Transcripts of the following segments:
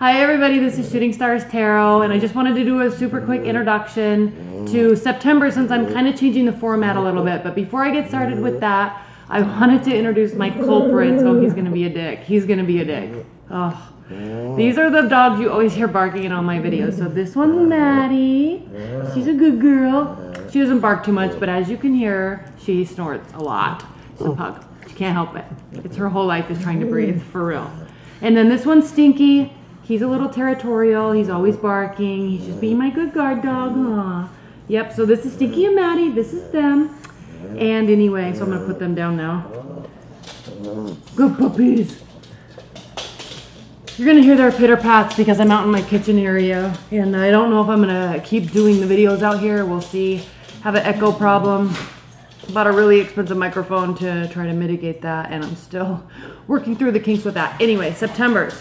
Hi everybody, this is Shooting Stars Tarot, and I just wanted to do a super quick introduction to September since I'm kind of changing the format a little bit. But before I get started with that, I wanted to introduce my culprits. Oh, he's gonna be a dick. He's gonna be a dick. Oh, these are the dogs you always hear barking in all my videos. So this one's Maddie. She's a good girl. She doesn't bark too much, but as you can hear, she snorts a lot. She's a pug. She can't help it. It's her whole life is trying to breathe, for real. And then this one's Stinky. He's a little territorial. He's always barking. He's just being my good guard dog. Aww. Yep, so this is Stinky and Maddie. This is them. And anyway, so I'm going to put them down now. Good puppies. You're going to hear their pitter-pats because I'm out in my kitchen area. And I don't know if I'm going to keep doing the videos out here. We'll see. Have an echo problem. Bought a really expensive microphone to try to mitigate that. And I'm still working through the kinks with that. Anyway, September's.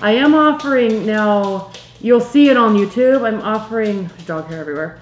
I am offering now, you'll see it on YouTube, I'm offering, dog hair everywhere,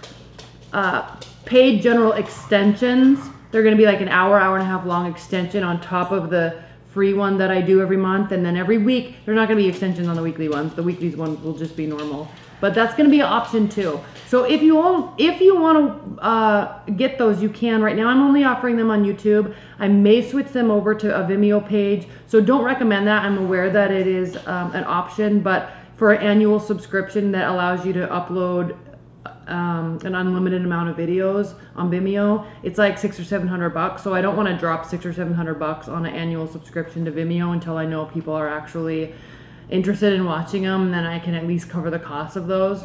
paid general extensions. They're going to be like an hour, hour and a half long extension on top of the free one that I do every month. And then every week, they're not going to be extensions on the weekly ones. The weekly ones will just be normal. But that's going to be an option too. So if you want to get those, you can. Right now I'm only offering them on YouTube. I may switch them over to a Vimeo page. So don't recommend that. I'm aware that it is an option, but for an annual subscription that allows you to upload an unlimited amount of videos on Vimeo, it's like $600 or $700. So I don't want to drop $600 or $700 on an annual subscription to Vimeo until I know people are actually interested in watching them, and then I can at least cover the cost of those.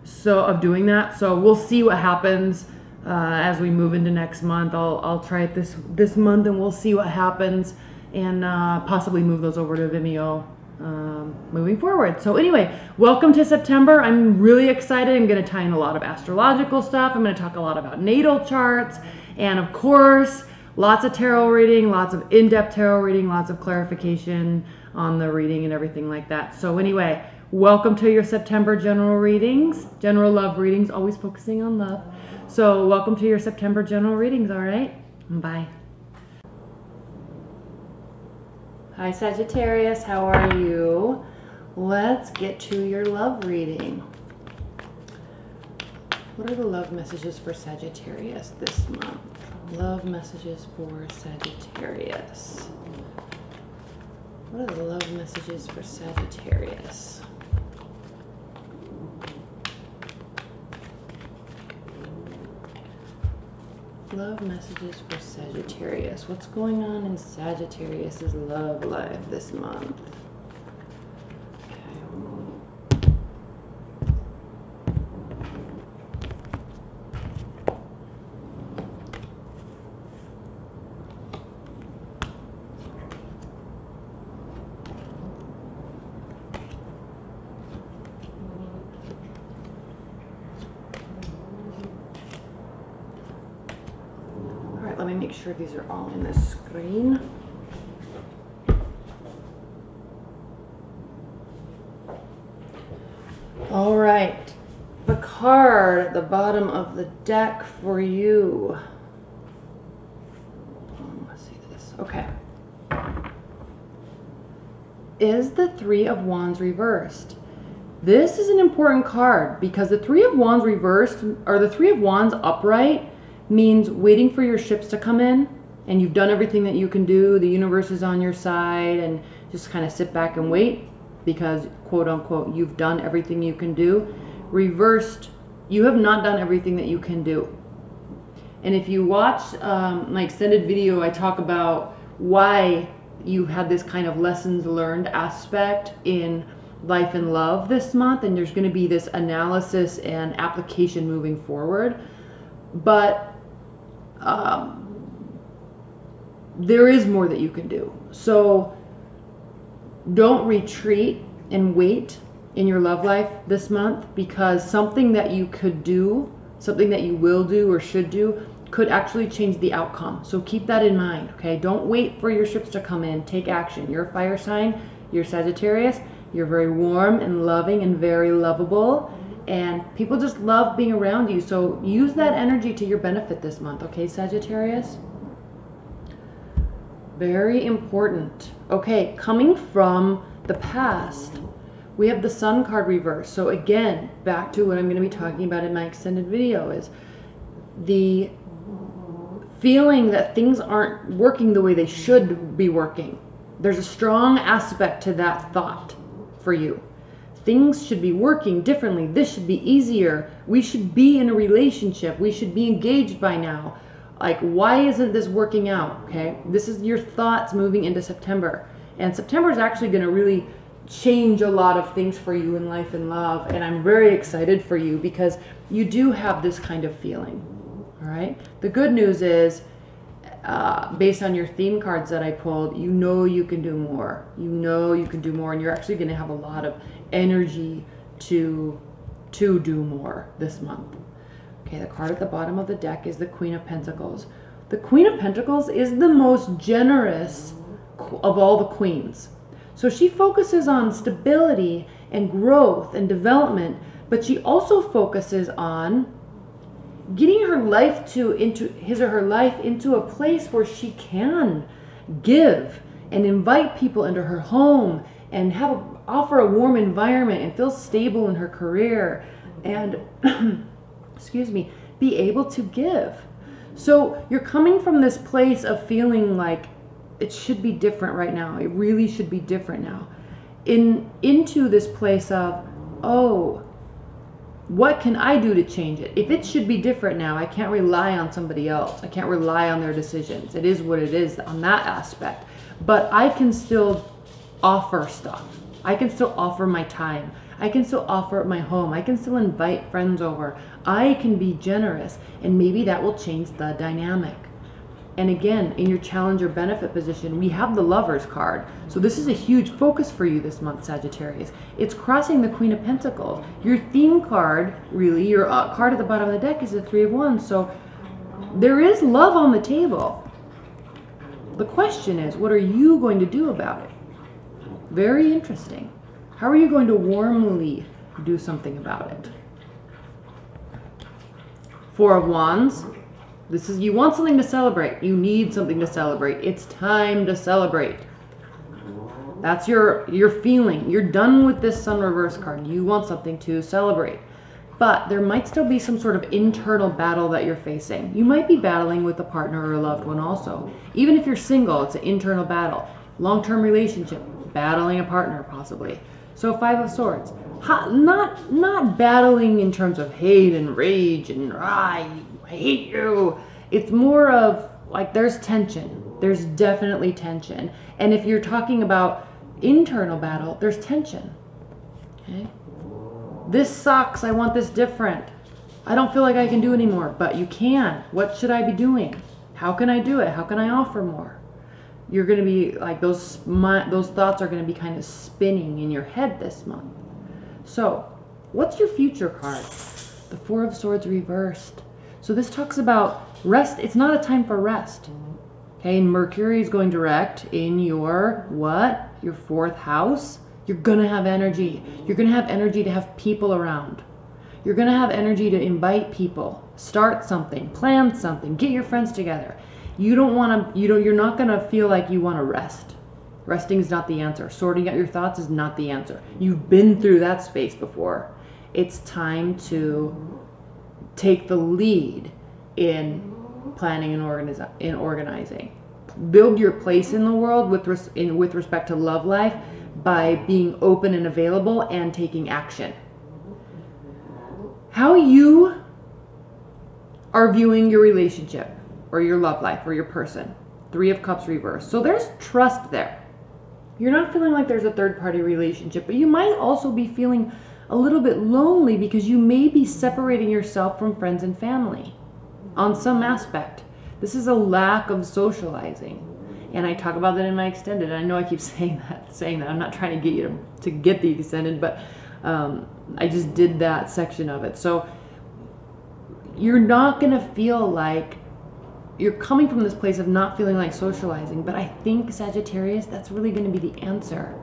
So of doing that. So we'll see what happens as we move into next month. I'll try it this month and we'll see what happens, and possibly move those over to Vimeo moving forward. So anyway, welcome to September. I'm really excited. I'm going to tie in a lot of astrological stuff. I'm going to talk a lot about natal charts, and of course lots of tarot reading, lots of in-depth tarot reading, lots of clarification on the reading and everything like that. So anyway, welcome to your September general readings, general love readings, always focusing on love. So welcome to your September general readings, all right? Bye. Hi Sagittarius, how are you? Let's get to your love reading. What are the love messages for Sagittarius this month? Love messages for Sagittarius. What are the love messages for Sagittarius? Love messages for Sagittarius. What's going on in Sagittarius's love life this month? Let me make sure these are all in the screen. All right, the card at the bottom of the deck for you. Let's see this. Okay. Is the Three of Wands reversed? This is an important card because the Three of Wands reversed, or the Three of Wands upright, means waiting for your ships to come in, and you've done everything that you can do. The universe is on your side, and just kind of sit back and wait because, quote unquote, you've done everything you can do. Reversed, you have not done everything that you can do. And if you watch my extended video, I talk about why you had this kind of lessons learned aspect in life and love this month, and there's going to be this analysis and application moving forward. But there is more that you can do. So don't retreat and wait in your love life this month, because something that you could do, something that you will do or should do, could actually change the outcome. So keep that in mind, okay? Don't wait for your ships to come in. Take action. You're a fire sign. You're Sagittarius. You're very warm and loving and very lovable. And people just love being around you. So use that energy to your benefit this month, okay, Sagittarius? Very important. Okay, coming from the past, we have the Sun card reversed. So again, back to what I'm going to be talking about in my extended video is the feeling that things aren't working the way they should be working. There's a strong aspect to that thought for you. Things should be working differently. This should be easier. We should be in a relationship. We should be engaged by now. Like, why isn't this working out? Okay, this is your thoughts moving into September. And September is actually going to really change a lot of things for you in life and love. And I'm very excited for you because you do have this kind of feeling. All right. The good news is, based on your theme cards that I pulled, you know you can do more. You know you can do more, and you're actually going to have a lot of energy to do more this month. Okay, the card at the bottom of the deck is the Queen of Pentacles. The Queen of Pentacles is the most generous of all the queens. So she focuses on stability and growth and development, but she also focuses on getting her life into a place where she can give and invite people into her home and offer a warm environment and feel stable in her career and excuse me, be able to give. So you're coming from this place of feeling like it should be different right now. It really should be different now. Into this place of, oh, what can I do to change it? If it should be different now, I can't rely on somebody else. I can't rely on their decisions. It is what it is on that aspect. But I can still offer stuff. I can still offer my time. I can still offer my home. I can still invite friends over. I can be generous, and maybe that will change the dynamic. And again, in your challenge or benefit position, we have the Lovers card. So this is a huge focus for you this month, Sagittarius. It's crossing the Queen of Pentacles. Your theme card, really, your card at the bottom of the deck is the Three of Wands. So there is love on the table. The question is, what are you going to do about it? Very interesting. How are you going to warmly do something about it? Four of Wands. This is, you want something to celebrate. You need something to celebrate. It's time to celebrate. That's your feeling. You're done with this Sun reverse card. You want something to celebrate. But there might still be some sort of internal battle that you're facing. You might be battling with a partner or a loved one also. Even if you're single, it's an internal battle. Long-term relationship, battling a partner possibly. So Five of Swords. Not battling in terms of hate and rage and I hate you. It's more of like there's tension. There's definitely tension. And if you're talking about internal battle, there's tension. Okay? This sucks. I want this different. I don't feel like I can do anymore, but you can. What should I be doing? How can I do it? How can I offer more? You're going to be like those thoughts are going to be kind of spinning in your head this month. So, what's your future card? The Four of Swords reversed. So this talks about rest. It's not a time for rest. Okay, Mercury is going direct in your what? Your fourth house. You're going to have energy. You're going to have energy to have people around. You're going to have energy to invite people, start something, plan something, get your friends together. You don't want to, you're not going to feel like you want to rest. Resting is not the answer. Sorting out your thoughts is not the answer. You've been through that space before. It's time to take the lead in planning and organizing. Build your place in the world with respect to love life by being open and available and taking action. How you are viewing your relationship or your love life or your person. Three of Cups reversed. So there's trust there. You're not feeling like there's a third-party relationship, but you might also be feeling a little bit lonely because you may be separating yourself from friends and family on some aspect. This is a lack of socializing. And I talk about that in my extended. I know I keep saying that. I'm not trying to get you to get the extended, but I just did that section of it. So you're not going to feel like you're coming from this place of not feeling like socializing. But I think, Sagittarius, that's really going to be the answer.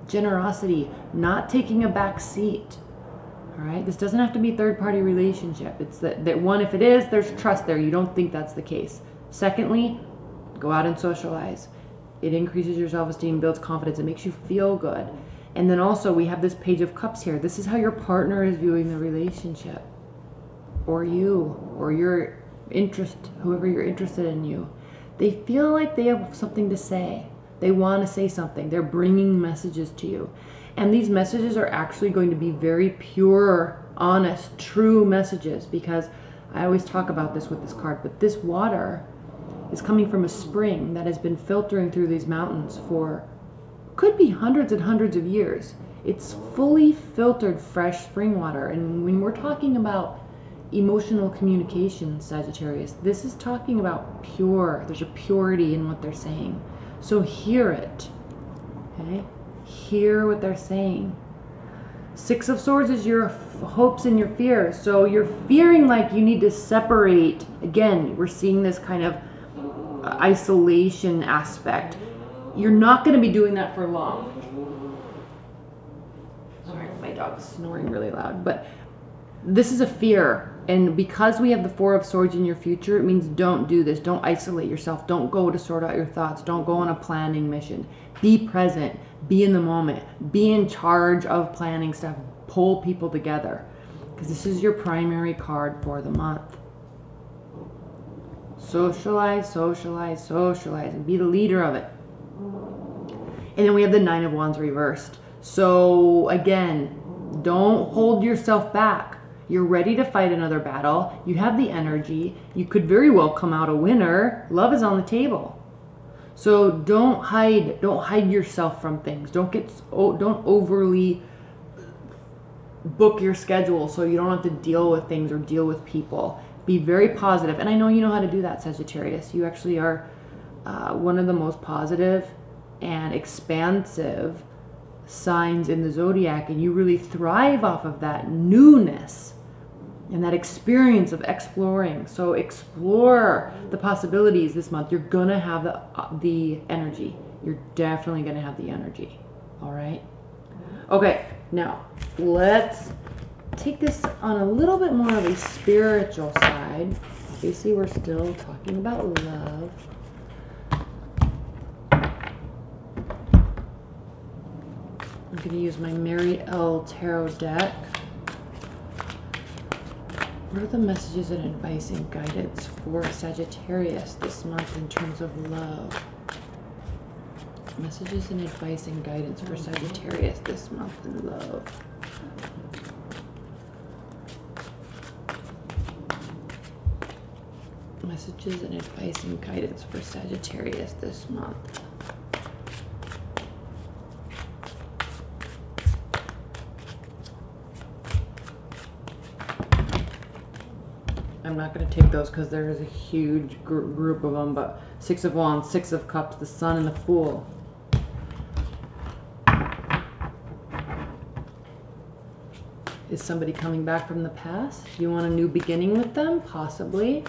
Generosity, not taking a back seat. All right, this doesn't have to be third-party relationship. It's that one, if it is, there's trust there. You don't think that's the case. Secondly, go out and socialize. It increases your self-esteem, builds confidence, it makes you feel good. And then also we have this Page of Cups here. This is how your partner is viewing the relationship, or you, or your interest, whoever you're interested in you. They feel like they have something to say. They want to say something. They're bringing messages to you. And these messages are actually going to be very pure, honest, true messages, because I always talk about this with this card, but this water is coming from a spring that has been filtering through these mountains for, could be hundreds and hundreds of years. It's fully filtered fresh spring water. And when we're talking about emotional communication, Sagittarius, this is talking about pure. There's a purity in what they're saying. So hear it, okay? Hear what they're saying. Six of Swords is your hopes and your fears. So you're fearing like you need to separate. Again, we're seeing this kind of isolation aspect. You're not going to be doing that for long. Sorry, my dog's snoring really loud. But this is a fear. And because we have the Four of Swords in your future, it means don't do this. Don't isolate yourself. Don't go to sort out your thoughts. Don't go on a planning mission. Be present. Be in the moment. Be in charge of planning stuff. Pull people together. Because this is your primary card for the month. Socialize, socialize, socialize. And be the leader of it. And then we have the Nine of Wands reversed. So again, don't hold yourself back. You're ready to fight another battle. You have the energy. You could very well come out a winner. Love is on the table. So don't hide yourself from things. Don't overly book your schedule so you don't have to deal with things or deal with people. Be very positive. And I know you know how to do that, Sagittarius. You actually are one of the most positive and expansive signs in the zodiac, and you really thrive off of that newness and that experience of exploring. So explore the possibilities this month. You're gonna have the energy. You're definitely gonna have the energy. All right. Okay, now let's take this on a little bit more of a spiritual side. Obviously, we're still talking about love. I'm going to use my Mary L. Tarot deck. What are the messages and advice and guidance for Sagittarius this month in terms of love? Messages and advice and guidance for Sagittarius this month in love. Messages and advice and guidance for Sagittarius this month. I'm not going to take those because there is a huge group of them, but Six of Wands, Six of Cups, the Sun, and the Fool. Is somebody coming back from the past? You want a new beginning with them? Possibly.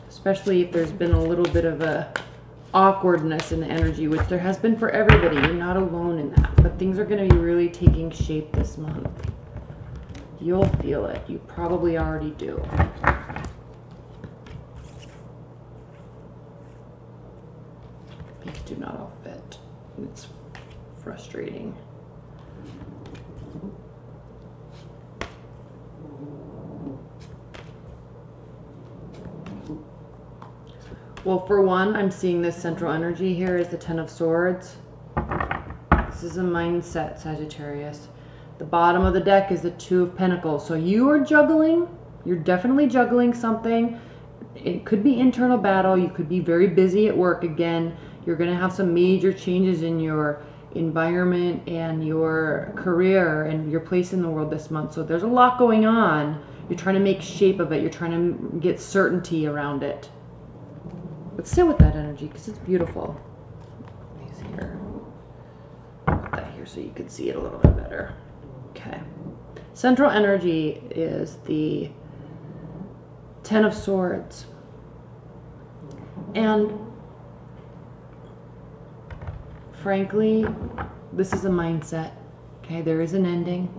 Especially if there's been a little bit of a awkwardness in the energy, which there has been for everybody. You're not alone in that. But things are going to be really taking shape this month. You'll feel it. You probably already do. These do not all fit. It's frustrating. Well, for one, I'm seeing this central energy here is the Ten of Swords. This is a mindset, Sagittarius. The bottom of the deck is the Two of Pentacles. So you are juggling. You're definitely juggling something. It could be internal battle. You could be very busy at work again. You're going to have some major changes in your environment and your career and your place in the world this month. So there's a lot going on. You're trying to make shape of it. You're trying to get certainty around it. But sit with that energy because it's beautiful. These here. Put that here so you can see it a little bit better. Okay. Central energy is the Ten of Swords. And frankly, this is a mindset. Okay, there is an ending.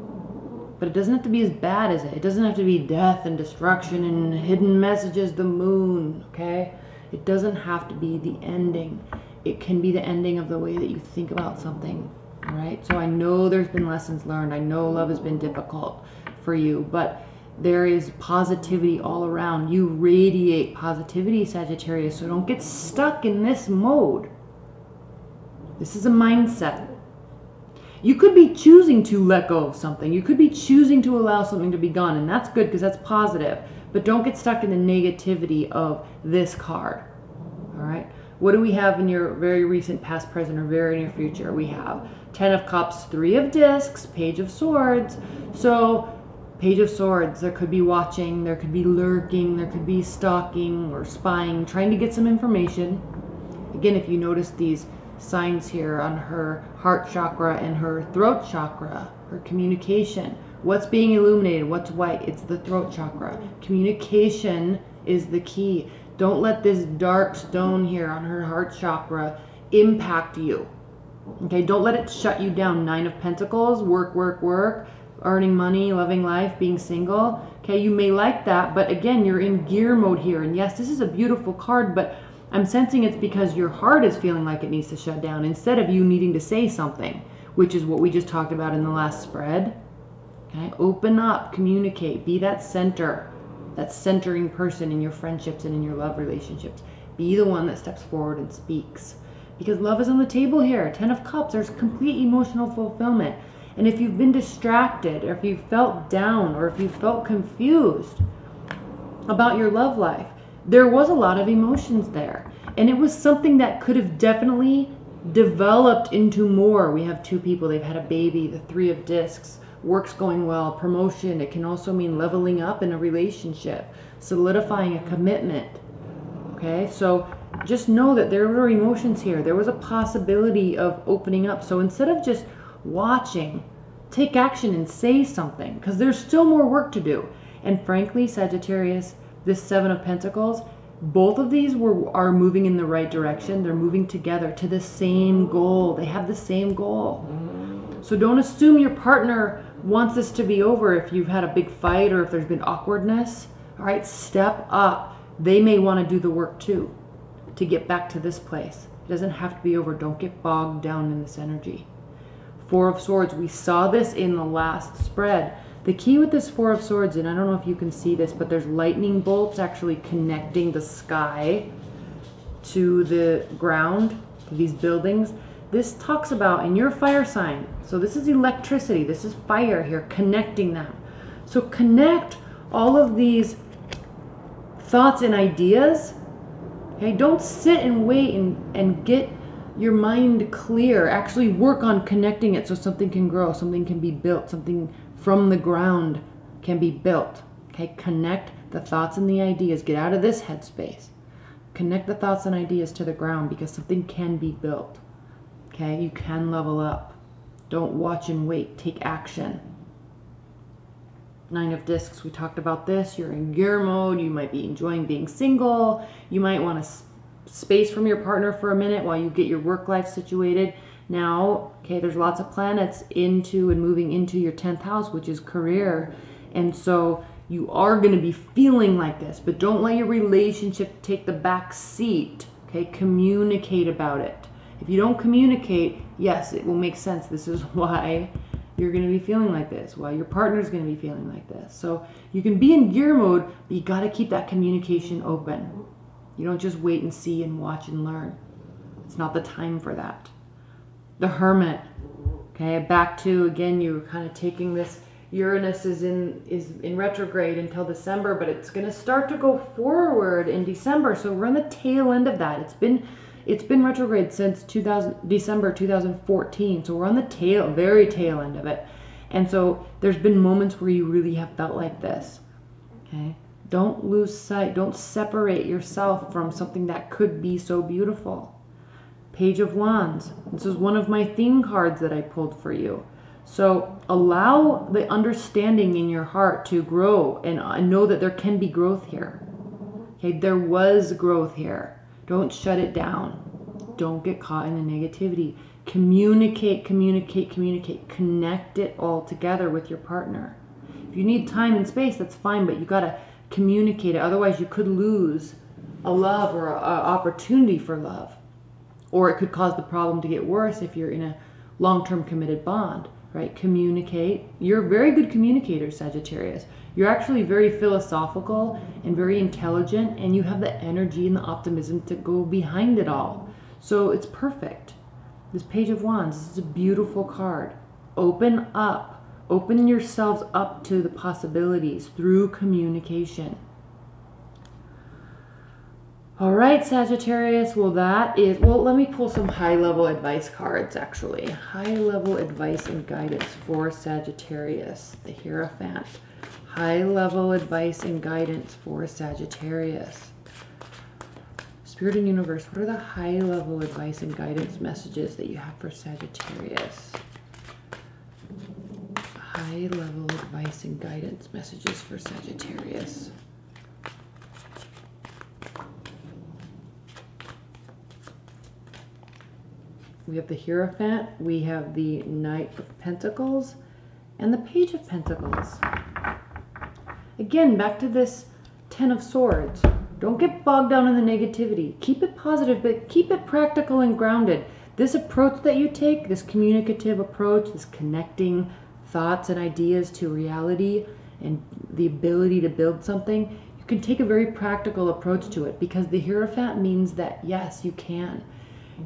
But it doesn't have to be as bad as it. It doesn't have to be death and destruction and hidden messages, the moon. Okay? It doesn't have to be the ending. It can be the ending of the way that you think about something. All right, so I know there's been lessons learned. I know love has been difficult for you, but there is positivity all around. You radiate positivity, Sagittarius, so don't get stuck in this mode. This is a mindset. You could be choosing to let go of something. You could be choosing to allow something to be gone, and that's good because that's positive. But don't get stuck in the negativity of this card. All right? What do we have in your very recent past, present, or very near future? We have 10 of Cups, 3 of Discs, Page of Swords. So, Page of Swords, there could be watching, there could be lurking, there could be stalking or spying, trying to get some information. Again, if you notice these signs here on her heart chakra and her throat chakra, her communication. What's being illuminated? What's white? It's the throat chakra. Communication is the key. Don't let this dark stone here on her heart chakra impact you. Okay, don't let it shut you down. 9 of Pentacles, work, work, work, earning money, loving life, being single. Okay, you may like that, but again, you're in gear mode here. And yes, this is a beautiful card, but I'm sensing it's because your heart is feeling like it needs to shut down instead of you needing to say something, which is what we just talked about in the last spread. Okay, open up, communicate, be that center, that centering person in your friendships and in your love relationships. Be the one that steps forward and speaks. Because love is on the table here. 10 of Cups, there's complete emotional fulfillment. And if you've been distracted, or if you've felt down, or if you felt confused about your love life, there was a lot of emotions there. And it was something that could have definitely developed into more. We have 2 people, they've had a baby, the 3 of Discs, work's going well, promotion. It can also mean leveling up in a relationship, solidifying a commitment. Okay, so just know that there were emotions here. There was a possibility of opening up. So instead of just watching, take action and say something, because there's still more work to do. And frankly, Sagittarius, this 7 of Pentacles, both of these are moving in the right direction. They're moving together to the same goal. They have the same goal. So don't assume your partner wants this to be over if you've had a big fight or if there's been awkwardness. All right, step up. They may want to do the work too to get back to this place. It doesn't have to be over. Don't get bogged down in this energy. 4 of Swords, we saw this in the last spread. The key with this 4 of Swords, and I don't know if you can see this, but there's lightning bolts actually connecting the sky to the ground, to these buildings. This talks about, and you're a fire sign, so this is electricity, this is fire here, connecting them. So connect all of these thoughts and ideas. Okay, don't sit and wait and get your mind clear. Actually work on connecting it so something can grow, something can be built, something from the ground can be built. Okay, connect the thoughts and the ideas. Get out of this headspace. Connect the thoughts and ideas to the ground because something can be built. Okay, you can level up. Don't watch and wait. Take action. 9 of Discs, we talked about this. You're in gear mode. You might be enjoying being single. You might want to space from your partner for a minute while you get your work life situated. Now, okay, there's lots of planets into and moving into your 10th house, which is career. And so you are going to be feeling like this, but don't let your relationship take the back seat. Okay, communicate about it. If you don't communicate, yes, it will make sense. This is why you're going to be feeling like this, why your partner's going to be feeling like this. So you can be in gear mode, but you got to keep that communication open. You don't just wait and see and watch and learn. It's not the time for that. The Hermit, okay, back to, again, you're kind of taking this, Uranus is in retrograde until December, but it's going to start to go forward in December. So we're on the tail end of that. It's been retrograde since December 2014. So we're on the very tail end of it. And so there's been moments where you really have felt like this. Okay? Don't lose sight. Don't separate yourself from something that could be so beautiful. Page of Wands. This is one of my theme cards that I pulled for you. So allow the understanding in your heart to grow and know that there can be growth here. Okay, there was growth here. Don't shut it down. Don't get caught in the negativity. Communicate, communicate, communicate. Connect it all together with your partner. If you need time and space, that's fine, but you got to communicate it. Otherwise, you could lose a love or an opportunity for love. Or it could cause the problem to get worse if you're in a long-term committed bond, right? Communicate. You're a very good communicator, Sagittarius. You're actually very philosophical and very intelligent, and you have the energy and the optimism to go behind it all. So it's perfect. This Page of Wands, this is a beautiful card. Open up. Open yourselves up to the possibilities through communication. All right, Sagittarius, well, let me pull some high-level advice cards, actually. High-level advice and guidance for Sagittarius, the Hierophant. High-level advice and guidance for Sagittarius. Spirit and Universe, what are the high-level advice and guidance messages that you have for Sagittarius? High-level advice and guidance messages for Sagittarius. We have the Hierophant, we have the Knight of Pentacles, and the Page of Pentacles. Again, back to this Ten of Swords. Don't get bogged down in the negativity. Keep it positive, but keep it practical and grounded. This approach that you take, this communicative approach, this connecting thoughts and ideas to reality and the ability to build something, you can take a very practical approach to it, because the Hierophant means that, yes, you can.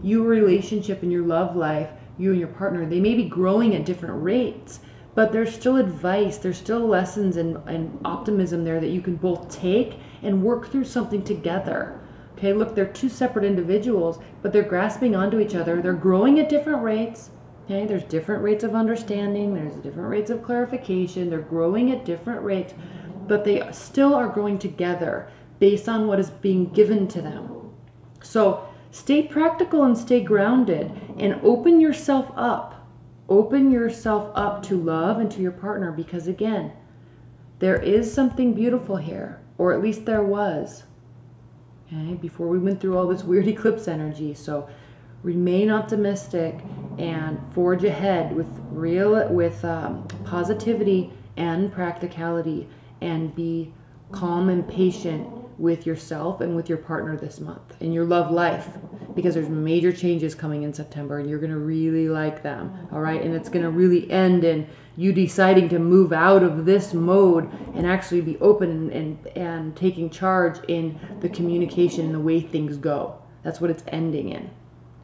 Your relationship and your love life, you and your partner, they may be growing at different rates, but there's still advice, there's still lessons and optimism there that you can both take and work through something together. Okay, look, they're two separate individuals, but they're grasping onto each other. They're growing at different rates. Okay, there's different rates of understanding, there's different rates of clarification. They're growing at different rates, but they still are growing together based on what is being given to them. So stay practical and stay grounded and open yourself up. Open yourself up to love and to your partner, because again, there is something beautiful here, or at least there was, okay, before we went through all this weird eclipse energy. So remain optimistic and forge ahead with positivity and practicality, and be calm and patient with yourself and with your partner this month in your love life, because there's major changes coming in September and you're going to really like them. All right, and it's going to really end in you deciding to move out of this mode and actually be open and taking charge in the communication and the way things go. That's what it's ending in.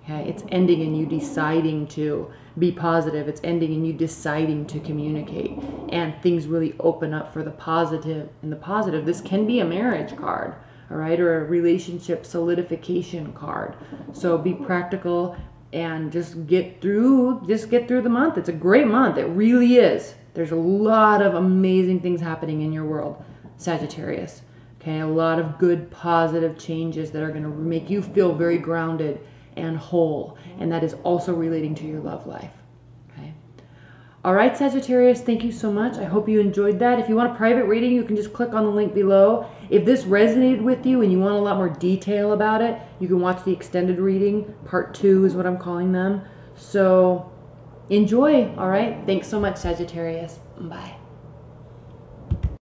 Okay, it's ending in you deciding to be positive. It's ending in you deciding to communicate, and things really open up for the positive. And the positive, this can be a marriage card, all right, or a relationship solidification card. So be practical and just get through the month. It's a great month. It really is. There's a lot of amazing things happening in your world, Sagittarius. Okay, a lot of good positive changes that are going to make you feel very grounded and whole, and that is also relating to your love life. Okay. All right, Sagittarius, thank you so much. I hope you enjoyed that. If you want a private reading, you can just click on the link below. If this resonated with you and you want a lot more detail about it, you can watch the extended reading. Part 2 is what I'm calling them. So enjoy. All right. Thanks so much, Sagittarius. Bye.